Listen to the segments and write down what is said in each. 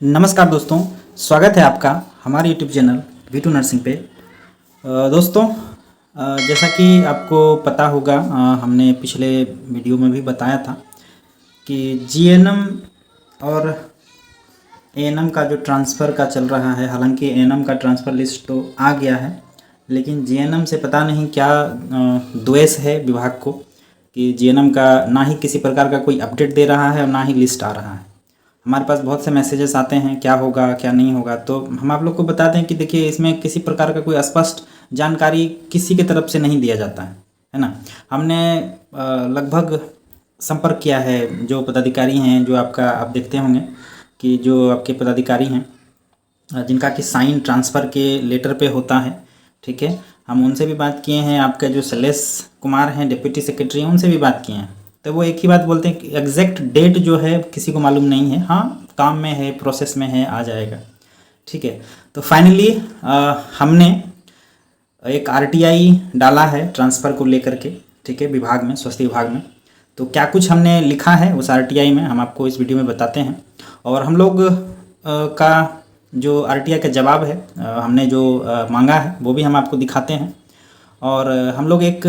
नमस्कार दोस्तों, स्वागत है आपका हमारे यूट्यूब चैनल V2 नर्सिंग पे। दोस्तों, जैसा कि आपको पता होगा, हमने पिछले वीडियो में भी बताया था कि GNM और ANM का जो ट्रांसफ़र का चल रहा है। हालांकि ANM का ट्रांसफ़र लिस्ट तो आ गया है, लेकिन GNM से पता नहीं क्या द्वेष है विभाग को कि GNM का ना ही किसी प्रकार का कोई अपडेट दे रहा है और ना ही लिस्ट आ रहा है। हमारे पास बहुत से मैसेजेस आते हैं क्या होगा क्या नहीं होगा, तो हम आप लोग को बताते हैं कि देखिए, इसमें किसी प्रकार का कोई स्पष्ट जानकारी किसी की तरफ से नहीं दिया जाता है ना। हमने लगभग संपर्क किया है, जो पदाधिकारी हैं, जो आपका आप देखते होंगे कि जो आपके पदाधिकारी हैं जिनका कि साइन ट्रांसफ़र के लेटर पे होता है, ठीक है, हम उनसे भी बात किए हैं। आपके जो शैलेश कुमार हैं, डिप्टी सेक्रेटरी हैं, उनसे भी बात किए हैं। तो वो एक ही बात बोलते हैं कि एग्जैक्ट डेट जो है किसी को मालूम नहीं है। हाँ, काम में है, प्रोसेस में है, आ जाएगा, ठीक है। तो फाइनली हमने एक RTI डाला है ट्रांसफ़र को लेकर के, ठीक है, विभाग में, स्वास्थ्य विभाग में। तो क्या कुछ हमने लिखा है उस RTI में, हम आपको इस वीडियो में बताते हैं। और हम लोग का जो RTI का जवाब है, हमने जो मांगा है वो भी हम आपको दिखाते हैं। और हम लोग एक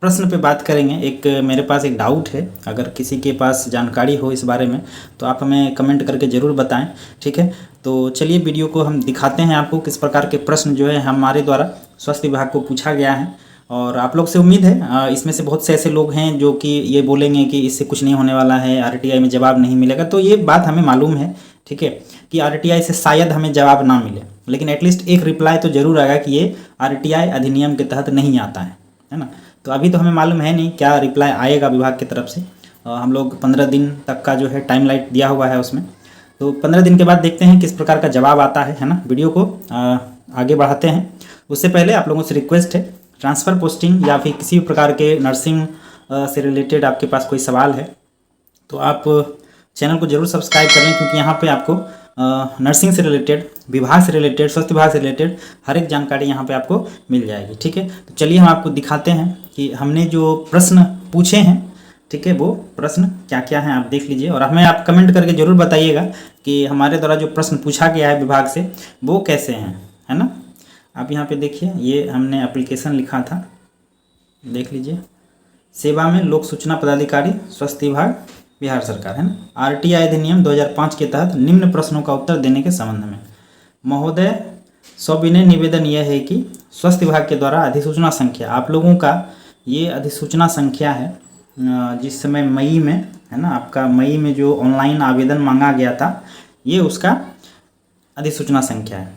प्रश्न पे बात करेंगे। एक मेरे पास एक डाउट है, अगर किसी के पास जानकारी हो इस बारे में तो आप हमें कमेंट करके ज़रूर बताएं, ठीक है। तो चलिए वीडियो को हम दिखाते हैं आपको, किस प्रकार के प्रश्न जो है हमारे द्वारा स्वास्थ्य विभाग को पूछा गया है। और आप लोग से उम्मीद है, इसमें से बहुत से ऐसे लोग हैं जो कि ये बोलेंगे कि इससे कुछ नहीं होने वाला है, RTI में जवाब नहीं मिलेगा। तो ये बात हमें मालूम है, ठीक है, कि RTI से शायद हमें जवाब ना मिले, लेकिन एटलीस्ट एक रिप्लाई तो ज़रूर आएगा कि ये RTI अधिनियम के तहत नहीं आता है ना। तो अभी तो हमें मालूम है नहीं क्या रिप्लाई आएगा विभाग की तरफ से। हम लोग 15 दिन तक का जो है टाइम लाइन दिया हुआ है उसमें। तो 15 दिन के बाद देखते हैं किस प्रकार का जवाब आता है ना। वीडियो को आगे बढ़ाते हैं। उससे पहले आप लोगों से रिक्वेस्ट है, ट्रांसफ़र पोस्टिंग या फिर किसी भी प्रकार के नर्सिंग से रिलेटेड आपके पास कोई सवाल है तो आप चैनल को ज़रूर सब्सक्राइब कर लें, क्योंकि यहाँ पे आपको नर्सिंग से रिलेटेड, विभाग से रिलेटेड, स्वास्थ्य विभाग से रिलेटेड हर एक जानकारी यहाँ पे आपको मिल जाएगी, ठीक है। तो चलिए हम आपको दिखाते हैं कि हमने जो प्रश्न पूछे हैं, ठीक है, वो प्रश्न क्या क्या हैं आप देख लीजिए। और हमें आप कमेंट करके ज़रूर बताइएगा कि हमारे द्वारा जो प्रश्न पूछा गया है विभाग से वो कैसे हैं, है ना। आप यहाँ पे देखिए, ये हमने एप्लीकेशन लिखा था, देख लीजिए। सेवा में लोक सूचना पदाधिकारी, स्वास्थ्य विभाग, बिहार सरकार, है ना। RTI अधिनियम 2005 के तहत निम्न प्रश्नों का उत्तर देने के संबंध में महोदय सविनय निवेदन यह है कि स्वास्थ्य विभाग के द्वारा अधिसूचना संख्या, आप लोगों का ये अधिसूचना संख्या है जिस समय मई में, है ना, आपका मई में जो ऑनलाइन आवेदन मांगा गया था, ये उसका अधिसूचना संख्या है,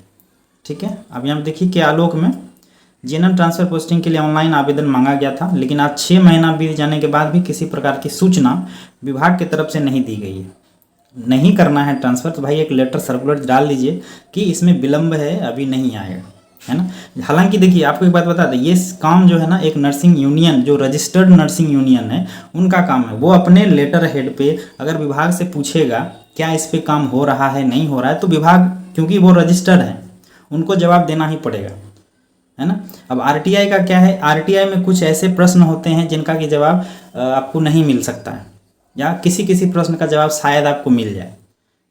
ठीक है। अब यहाँ देखिए कि आलोक में GNM ट्रांसफ़र पोस्टिंग के लिए ऑनलाइन आवेदन मांगा गया था, लेकिन आज 6 महीना बीत जाने के बाद भी किसी प्रकार की सूचना विभाग की तरफ से नहीं दी गई है। नहीं करना है ट्रांसफ़र तो भाई एक लेटर सर्कुलर डाल दीजिए कि इसमें विलंब है, अभी नहीं आएगा, है ना। हालांकि देखिए, आपको एक बात बता दें, ये काम जो है ना, एक नर्सिंग यूनियन, जो रजिस्टर्ड नर्सिंग यूनियन है, उनका काम है। वो अपने लेटर हेड पे अगर विभाग से पूछेगा क्या इस पर काम हो रहा है, नहीं हो रहा है, तो विभाग, क्योंकि वो रजिस्टर्ड है, उनको जवाब देना ही पड़ेगा, है ना। अब RTI का क्या है, RTI में कुछ ऐसे प्रश्न होते हैं जिनका कि जवाब आपको नहीं मिल सकता है, या किसी किसी प्रश्न का जवाब शायद आपको मिल जाए,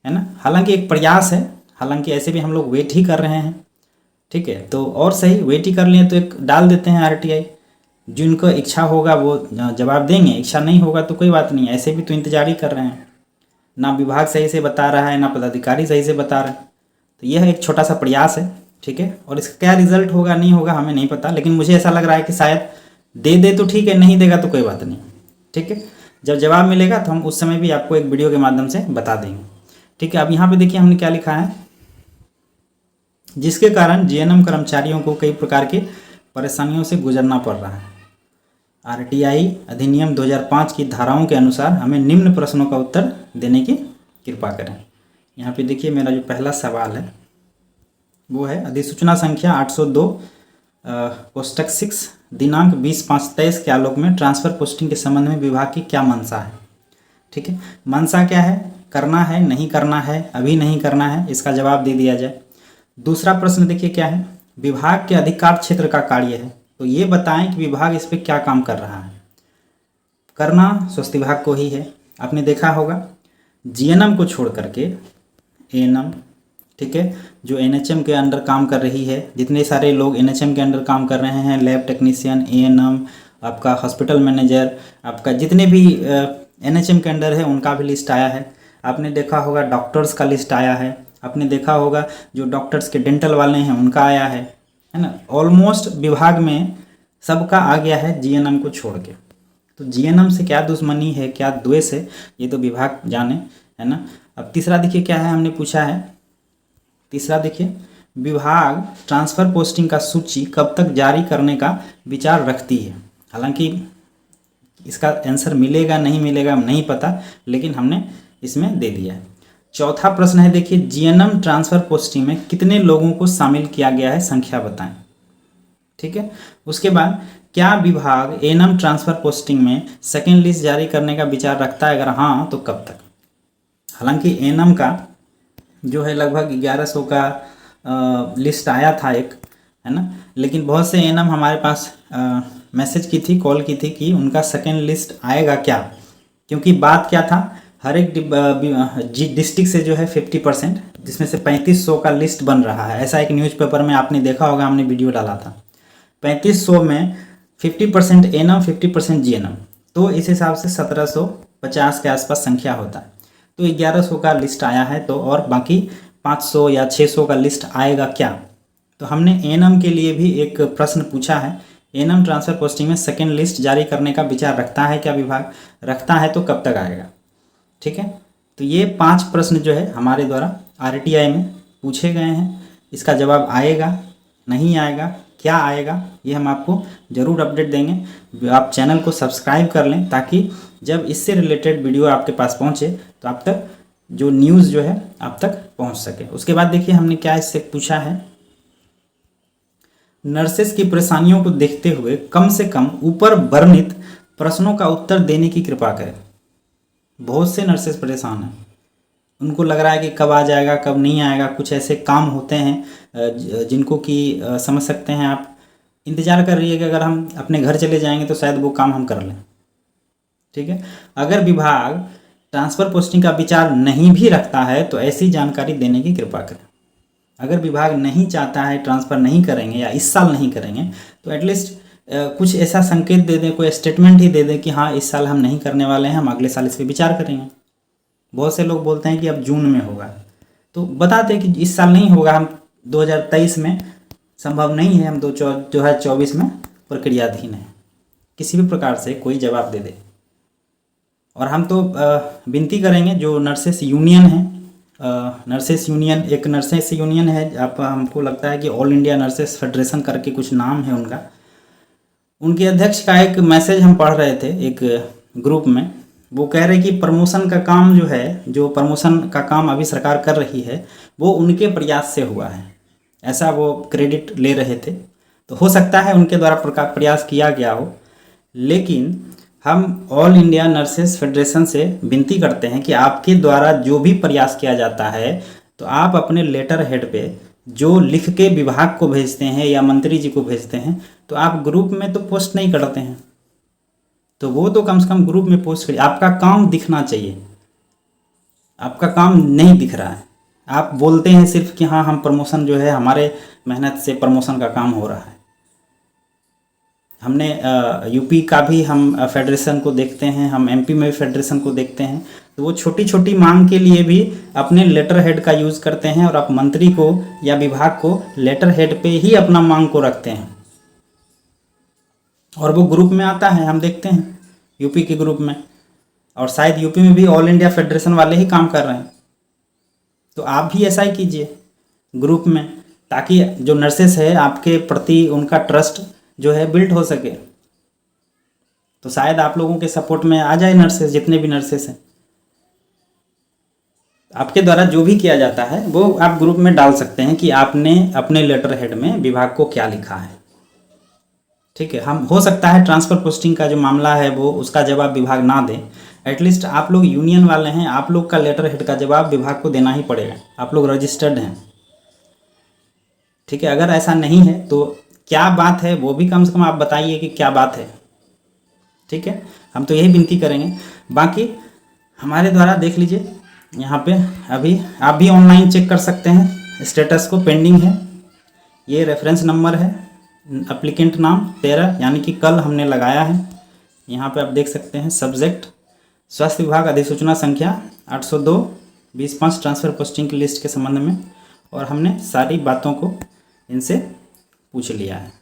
है ना। हालांकि एक प्रयास है, हालांकि ऐसे भी हम लोग वेट ही कर रहे हैं, ठीक है। तो और सही वेट ही कर लिए तो एक डाल देते हैं RTI, जिनको इच्छा होगा वो जवाब देंगे, इच्छा नहीं होगा तो कोई बात नहीं, ऐसे भी तो इंतजार ही कर रहे हैं। ना विभाग सही से बता रहा है, ना पदाधिकारी सही से बता रहे हैं। तो यह एक छोटा सा प्रयास है, ठीक है। और इसका क्या रिजल्ट होगा नहीं होगा हमें नहीं पता, लेकिन मुझे ऐसा लग रहा है कि शायद दे तो ठीक है, नहीं देगा तो कोई बात नहीं, ठीक है। जब जवाब मिलेगा तो हम उस समय भी आपको एक वीडियो के माध्यम से बता देंगे, ठीक है। अब यहाँ पे देखिए हमने क्या लिखा है, जिसके कारण GNM कर्मचारियों को कई प्रकार की परेशानियों से गुजरना पड़ रहा है। RTI अधिनियम 2005 की धाराओं के अनुसार हमें निम्न प्रश्नों का उत्तर देने की कृपा करें। यहाँ पे देखिए मेरा जो पहला सवाल है वो है, अधिसूचना संख्या 802 कोष्टक 6 दिनांक 20/5/23 के आलोक में ट्रांसफ़र पोस्टिंग के संबंध में विभाग की क्या मंशा है, ठीक है। मंशा क्या है, करना है, नहीं करना है, अभी नहीं करना है, इसका जवाब दे दिया जाए। दूसरा प्रश्न देखिए क्या है, विभाग के अधिकार क्षेत्र का कार्य है, तो ये बताएं कि विभाग इस पर क्या काम कर रहा है। करना स्वास्थ्य विभाग को ही है। आपने देखा होगा जीएनएम को छोड़ करके एएनएम, ठीक है, जो एनएचएम के अंडर काम कर रही है, जितने सारे लोग एनएचएम के अंडर काम कर रहे हैं, लैब टेक्नीशियन, एएनएम, आपका हॉस्पिटल मैनेजर, आपका जितने भी एनएचएम के अंडर है उनका भी लिस्ट आया है। आपने देखा होगा डॉक्टर्स का लिस्ट आया है। आपने देखा होगा जो डॉक्टर्स के डेंटल वाले हैं उनका आया है ना। ऑलमोस्ट विभाग में सबका आ गया है जीएनएम को छोड़ के। तो जीएनएम से क्या दुश्मनी है, क्या द्वेष है, ये तो विभाग जाने, है ना। अब तीसरा देखिए क्या है, हमने पूछा है तीसरा देखिए, विभाग ट्रांसफ़र पोस्टिंग का सूची कब तक जारी करने का विचार रखती है। हालांकि इसका आंसर मिलेगा नहीं मिलेगा नहीं पता, लेकिन हमने इसमें दे दिया है। चौथा प्रश्न है देखिए, जीएनएम ट्रांसफ़र पोस्टिंग में कितने लोगों को शामिल किया गया है, संख्या बताएं। ठीक है, उसके बाद क्या विभाग एएनएम ट्रांसफ़र पोस्टिंग में सेकेंड लिस्ट जारी करने का विचार रखता है, अगर हाँ तो कब तक। हालांकि एएनएम का जो है लगभग 1100 का लिस्ट आया था एक, है ना, लेकिन बहुत से एएनएम हमारे पास मैसेज की थी, कॉल की थी कि उनका सेकेंड लिस्ट आएगा क्या। क्योंकि बात क्या था, हर एक डिस्ट्रिक्ट से जो है 50%, जिसमें से 3500 का लिस्ट बन रहा है। ऐसा एक न्यूज़पेपर में आपने देखा होगा, हमने वीडियो डाला था। 3500 में 50% एएनएम 50% जीएनएम, तो इस हिसाब से 1750 के आसपास संख्या होता है। तो 1100 का लिस्ट आया है, तो और बाकी 500 या 600 का लिस्ट आएगा क्या। तो हमने एएनएम के लिए भी एक प्रश्न पूछा है, एएनएम ट्रांसफ़र पोस्टिंग में सेकेंड लिस्ट जारी करने का विचार रखता है क्या विभाग, रखता है तो कब तक आएगा। ठीक है, तो ये 5 प्रश्न जो है हमारे द्वारा आरटीआई में पूछे गए हैं। इसका जवाब आएगा नहीं आएगा, क्या आएगा, ये हम आपको ज़रूर अपडेट देंगे। आप चैनल को सब्सक्राइब कर लें ताकि जब इससे रिलेटेड वीडियो आपके पास पहुंचे तो आप तक जो न्यूज़ जो है आप तक पहुंच सके। उसके बाद देखिए हमने क्या इससे पूछा है, नर्सेस की परेशानियों को देखते हुए कम से कम ऊपर वर्णित प्रश्नों का उत्तर देने की कृपा करें। बहुत से नर्सेस परेशान हैं, उनको लग रहा है कि कब आ जाएगा कब नहीं आएगा। कुछ ऐसे काम होते हैं जिनको कि समझ सकते हैं आप, इंतज़ार कर रही है कि अगर हम अपने घर चले जाएंगे तो शायद वो काम हम कर लें। ठीक है, अगर विभाग ट्रांसफ़र पोस्टिंग का विचार नहीं भी रखता है तो ऐसी जानकारी देने की कृपा करें। अगर विभाग नहीं चाहता है, ट्रांसफ़र नहीं करेंगे या इस साल नहीं करेंगे, तो एटलीस्ट कुछ ऐसा संकेत दे दें, कोई स्टेटमेंट ही दे दें कि हाँ इस साल हम नहीं करने वाले हैं, हम अगले साल इस पर विचार करेंगे। बहुत से लोग बोलते हैं कि अब जून में होगा, तो बताते हैं कि इस साल नहीं होगा, हम 2023 में संभव नहीं है, हम 2024 में प्रक्रियाधीन है। किसी भी प्रकार से कोई जवाब दे दे। और हम तो विनती करेंगे जो नर्सेस यूनियन है, नर्सेस यूनियन, एक नर्सेस यूनियन है, आप हमको लगता है कि ऑल इंडिया नर्सेस फेडरेशन करके कुछ नाम है उनका, उनके अध्यक्ष का एक मैसेज हम पढ़ रहे थे एक ग्रुप में। वो कह रहे कि प्रमोशन का काम जो है, जो प्रमोशन का काम अभी सरकार कर रही है वो उनके प्रयास से हुआ है, ऐसा वो क्रेडिट ले रहे थे। तो हो सकता है उनके द्वारा प्रयास किया गया हो, लेकिन हम ऑल इंडिया नर्सेस फेडरेशन से विनती करते हैं कि आपके द्वारा जो भी प्रयास किया जाता है तो आप अपने लेटर हेड पे जो लिख के विभाग को भेजते हैं या मंत्री जी को भेजते हैं, तो आप ग्रुप में तो पोस्ट नहीं करते हैं, तो वो तो कम से कम ग्रुप में पोस्ट करिए। आपका काम दिखना चाहिए, आपका काम नहीं दिख रहा है। आप बोलते हैं सिर्फ कि हाँ हम प्रमोशन जो है, हमारे मेहनत से प्रमोशन का काम हो रहा है। हमने यूपी का भी हम फेडरेशन को देखते हैं, हम एमपी में भी फेडरेशन को देखते हैं, तो वो छोटी छोटी मांग के लिए भी अपने लेटर हेड का यूज़ करते हैं और आप मंत्री को या विभाग को लेटर हेड पे ही अपना मांग को रखते हैं और वो ग्रुप में आता है, हम देखते हैं यूपी के ग्रुप में। और शायद यूपी में भी ऑल इंडिया फेडरेशन वाले ही काम कर रहे हैं। तो आप भी ऐसा ही कीजिए ग्रुप में, ताकि जो नर्सेस है आपके प्रति उनका ट्रस्ट जो है बिल्ड हो सके। तो शायद आप लोगों के सपोर्ट में आ जाए नर्सेस, जितने भी नर्सेस हैं। आपके द्वारा जो भी किया जाता है वो आप ग्रुप में डाल सकते हैं कि आपने अपने लेटर हेड में विभाग को क्या लिखा है। ठीक है, हम हो सकता है ट्रांसफ़र पोस्टिंग का जो मामला है वो उसका जवाब विभाग ना दे, एटलीस्ट आप लोग यूनियन वाले हैं, आप लोग का लेटर हेड का जवाब विभाग को देना ही पड़ेगा, आप लोग रजिस्टर्ड हैं। ठीक है, अगर ऐसा नहीं है तो क्या बात है वो भी कम से कम आप बताइए कि क्या बात है। ठीक है, हम तो यही विनती करेंगे। बाकी हमारे द्वारा देख लीजिए यहाँ पे अभी आप भी ऑनलाइन चेक कर सकते हैं, स्टेटस को पेंडिंग है। ये रेफरेंस नंबर है, एप्लीकेंट नाम 13 यानी कि कल हमने लगाया है। यहाँ पे आप देख सकते हैं सब्जेक्ट स्वास्थ्य विभाग अधिसूचना संख्या 802/2005 ट्रांसफ़र पोस्टिंग की लिस्ट के संबंध में, और हमने सारी बातों को इनसे पूछ लिया है।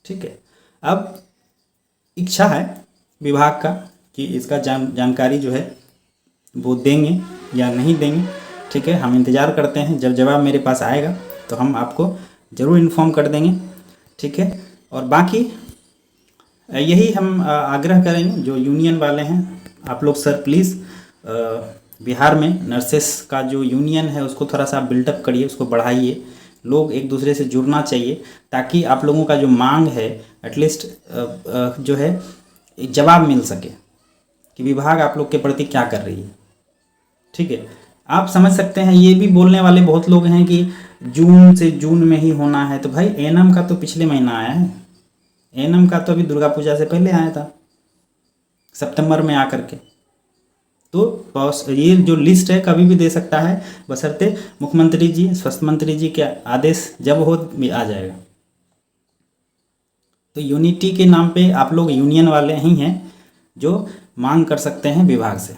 ठीक है, अब इच्छा है विभाग का कि इसका जानकारी जो है वो देंगे या नहीं देंगे। ठीक है, हम इंतज़ार करते हैं, जब जवाब मेरे पास आएगा तो हम आपको ज़रूर इन्फॉर्म कर देंगे। ठीक है, और बाकी यही हम आग्रह करेंगे जो यूनियन वाले हैं, आप लोग सर प्लीज़ बिहार में नर्सेस का जो यूनियन है उसको थोड़ा सा बिल्डअप करिए, उसको बढ़ाइए। लोग एक दूसरे से जुड़ना चाहिए ताकि आप लोगों का जो मांग है एटलीस्ट जो है एक जवाब मिल सके कि विभाग आप लोग के प्रति क्या कर रही है। ठीक है, आप समझ सकते हैं, ये भी बोलने वाले बहुत लोग हैं कि जून से जून में ही होना है। तो भाई एएनएम का तो पिछले महीना आया है, एएनएम का तो अभी दुर्गा पूजा से पहले आया था सितंबर में आकर के। तो ये जो लिस्ट है कभी भी दे सकता है, बशर्ते मुख्यमंत्री जी स्वास्थ्य मंत्री जी के आदेश जब हो आ जाएगा। तो यूनिटी के नाम पे आप लोग यूनियन वाले ही हैं जो मांग कर सकते हैं विभाग से।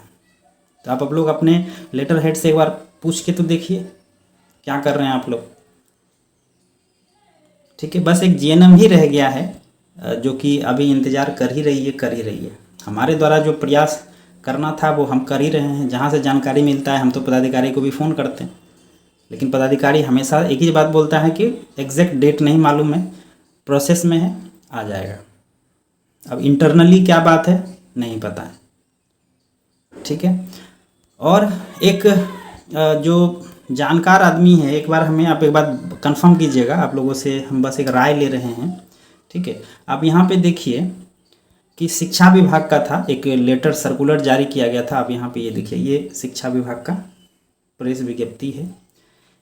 तो आप लोग अपने लेटर हेड से एक बार पूछ के तो देखिए क्या कर रहे हैं आप लोग। ठीक है, बस एक जीएनएम ही रह गया है जो कि अभी इंतज़ार कर ही रही है। हमारे द्वारा जो प्रयास करना था वो हम कर ही रहे हैं। जहाँ से जानकारी मिलता है हम तो पदाधिकारी को भी फ़ोन करते हैं, लेकिन पदाधिकारी हमेशा एक ही बात बोलता है कि एग्जैक्ट डेट नहीं मालूम है, प्रोसेस में है, आ जाएगा। अब इंटरनली क्या बात है नहीं पता है। ठीक है, और एक जो जानकार आदमी है, एक बार हमें आप एक बात कंफर्म कीजिएगा, आप लोगों से हम बस एक राय ले रहे हैं। ठीक है, आप यहाँ पे देखिए कि शिक्षा विभाग का था एक लेटर सर्कुलर जारी किया गया था। आप यहाँ पे ये देखिए, ये शिक्षा विभाग का प्रेस विज्ञप्ति है।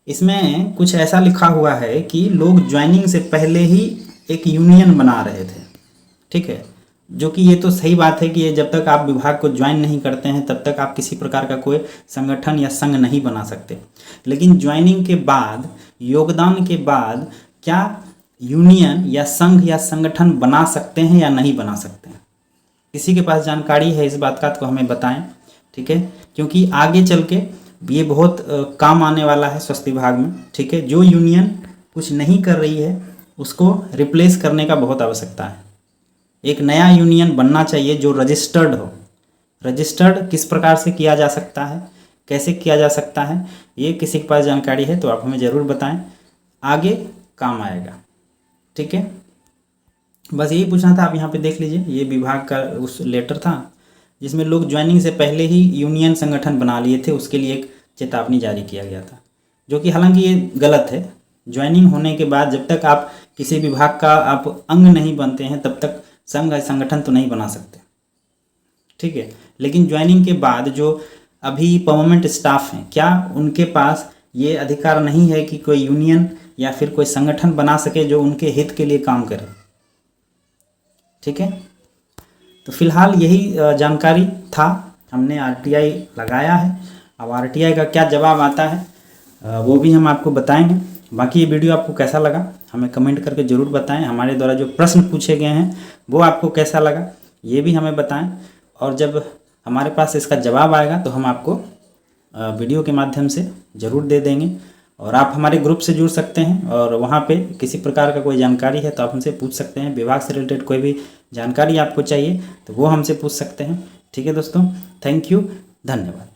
इसमें कुछ ऐसा लिखा हुआ है कि लोग ज्वाइनिंग से पहले ही एक यूनियन बना रहे थे। ठीक है, जो कि ये तो सही बात है कि ये जब तक आप विभाग को ज्वाइन नहीं करते हैं तब तक आप किसी प्रकार का कोई संगठन या संघ नहीं बना सकते। लेकिन ज्वाइनिंग के बाद, योगदान के बाद क्या यूनियन या संघ या संगठन बना सकते हैं या नहीं बना सकते हैं? किसी के पास जानकारी है इस बात का तो हमें बताएं। ठीक है, क्योंकि आगे चल के ये बहुत काम आने वाला है स्वास्थ्य विभाग में। ठीक है, जो यूनियन कुछ नहीं कर रही है उसको रिप्लेस करने का बहुत आवश्यकता है। एक नया यूनियन बनना चाहिए जो रजिस्टर्ड हो। रजिस्टर्ड किस प्रकार से किया जा सकता है, कैसे किया जा सकता है, ये किसी के पास जानकारी है तो आप हमें ज़रूर बताएं, आगे काम आएगा। ठीक है, बस यही पूछना था। आप यहाँ पे देख लीजिए, ये विभाग का उस लेटर था जिसमें लोग ज्वाइनिंग से पहले ही यूनियन संगठन बना लिए थे, उसके लिए एक चेतावनी जारी किया गया था, जो कि हालांकि ये गलत है। ज्वाइनिंग होने के बाद जब तक आप किसी विभाग का आप अंग नहीं बनते हैं तब तक संघ या संगठन तो नहीं बना सकते। ठीक है, लेकिन ज्वाइनिंग के बाद जो अभी परमानेंट स्टाफ हैं, क्या उनके पास ये अधिकार नहीं है कि कोई यूनियन या फिर कोई संगठन बना सके जो उनके हित के लिए काम करे? ठीक है, तो फिलहाल यही जानकारी था, हमने आरटीआई लगाया है। अब आरटीआई का क्या जवाब आता है वो भी हम आपको बताएंगे। बाकी ये वीडियो आपको कैसा लगा हमें कमेंट करके ज़रूर बताएं। हमारे द्वारा जो प्रश्न पूछे गए हैं वो आपको कैसा लगा ये भी हमें बताएं, और जब हमारे पास इसका जवाब आएगा तो हम आपको वीडियो के माध्यम से ज़रूर दे देंगे। और आप हमारे ग्रुप से जुड़ सकते हैं और वहाँ पे किसी प्रकार का कोई जानकारी है तो आप हमसे पूछ सकते हैं। विभाग से रिलेटेड कोई भी जानकारी आपको चाहिए तो वो हमसे पूछ सकते हैं। ठीक है दोस्तों, थैंक यू, धन्यवाद।